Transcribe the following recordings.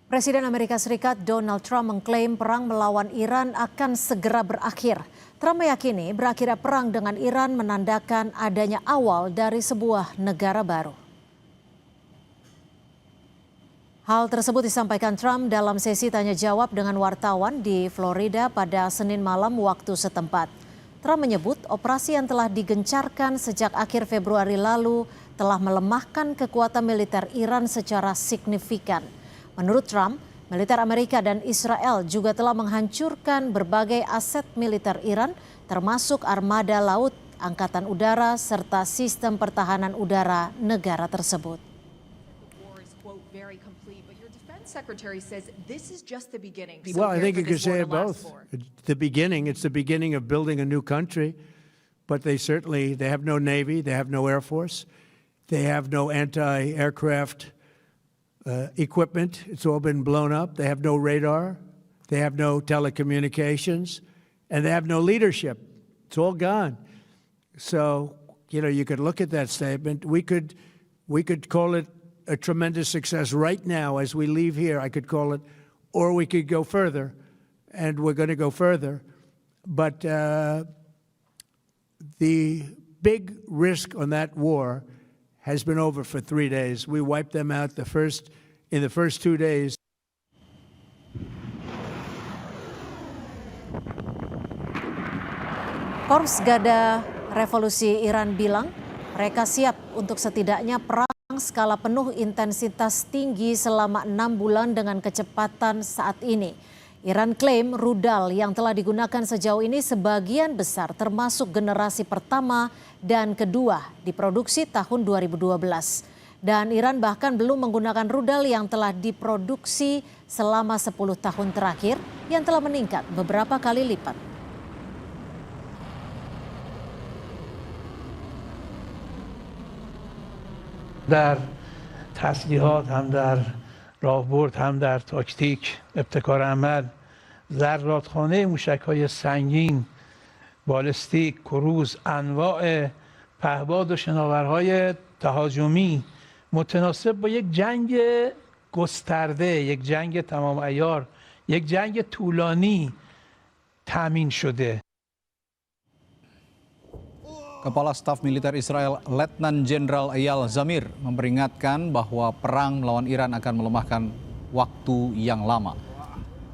Presiden Amerika Serikat Donald Trump mengklaim perang melawan Iran akan segera berakhir. Trump meyakini berakhirnya perang dengan Iran menandakan adanya awal dari sebuah negara baru. Hal tersebut disampaikan Trump dalam sesi tanya jawab dengan wartawan di Florida pada Senin malam waktu setempat. Trump menyebut operasi yang telah digencarkan sejak akhir Februari lalu telah melemahkan kekuatan militer Iran secara signifikan. Menurut Trump, militer Amerika dan Israel juga telah menghancurkan berbagai aset militer Iran, termasuk armada laut, angkatan udara, serta sistem pertahanan udara negara tersebut. Well, I think you could say it both. The beginning, it's the beginning of building a new country, but they have no Navy, they have no Air Force, they have no anti-aircraft equipment. It's all been blown up. They have no radar, they have no telecommunications, and they have no leadership. It's all gone. So, you could look at that statement. We could call it a tremendous success right now as we leave here. I could call it, or we could go further, and we're going to go further. But the big risk on that war has been over for 3 days. We wiped them out in the first 2 days. Korps Garda Revolusi Iran bilang mereka siap untuk setidaknya perang skala penuh intensitas tinggi selama 6 bulan dengan kecepatan saat ini. Iran klaim rudal yang telah digunakan sejauh ini sebagian besar termasuk generasi pertama dan kedua diproduksi tahun 2012. Dan Iran bahkan belum menggunakan rudal yang telah diproduksi selama 10 tahun terakhir yang telah meningkat beberapa kali lipat. در تسلیحات هم در راهبرد هم در تاکتیک ابتکار عمل ذراتخانه موشک‌های سنگین بالستیک کروز انواع پهپاد و شناورهای تهاجمی متناسب با یک جنگ گسترده یک جنگ تمام عیار یک جنگ طولانی تامین شده. Kepala Staf Militer Israel Letnan Jenderal Eyal Zamir memperingatkan bahwa perang melawan Iran akan melemahkan waktu yang lama.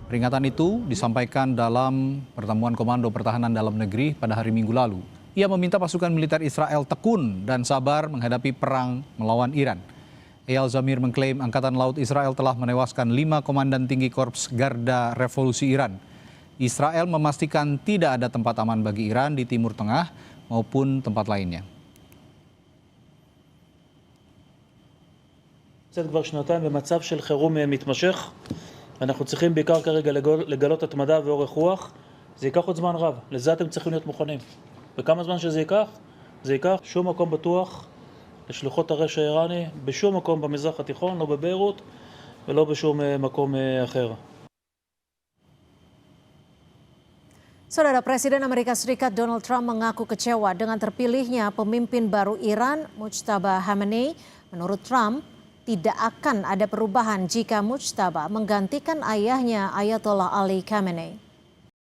Peringatan itu disampaikan dalam pertemuan Komando Pertahanan Dalam Negeri pada hari Minggu lalu. Ia meminta pasukan militer Israel tekun dan sabar menghadapi perang melawan Iran. Eyal Zamir mengklaim Angkatan Laut Israel telah menewaskan 5 komandan tinggi Korps Garda Revolusi Iran. Israel memastikan tidak ada tempat aman bagi Iran di Timur Tengah maupun tempat lainnya. כבר שנתיים במצב של חירום מתמשך. אנחנו צריכים בעיקר כרגע לגלות התמדה ואורך רוח. זה ייקח עוד זמן רב. לזה אתם צריכים להיות מוכנים. וכמה זמן שזה ייקח? זה ייקח שום מקום בטוח לשלוחות הרשע האיראני, בשום מקום במזרח התיכון, לא בביירות ולא בשום מקום אחר. Saudara, Presiden Amerika Serikat Donald Trump mengaku kecewa dengan terpilihnya pemimpin baru Iran, Mujtaba Khamenei. Menurut Trump, tidak akan ada perubahan jika Mujtaba menggantikan ayahnya Ayatollah Ali Khamenei.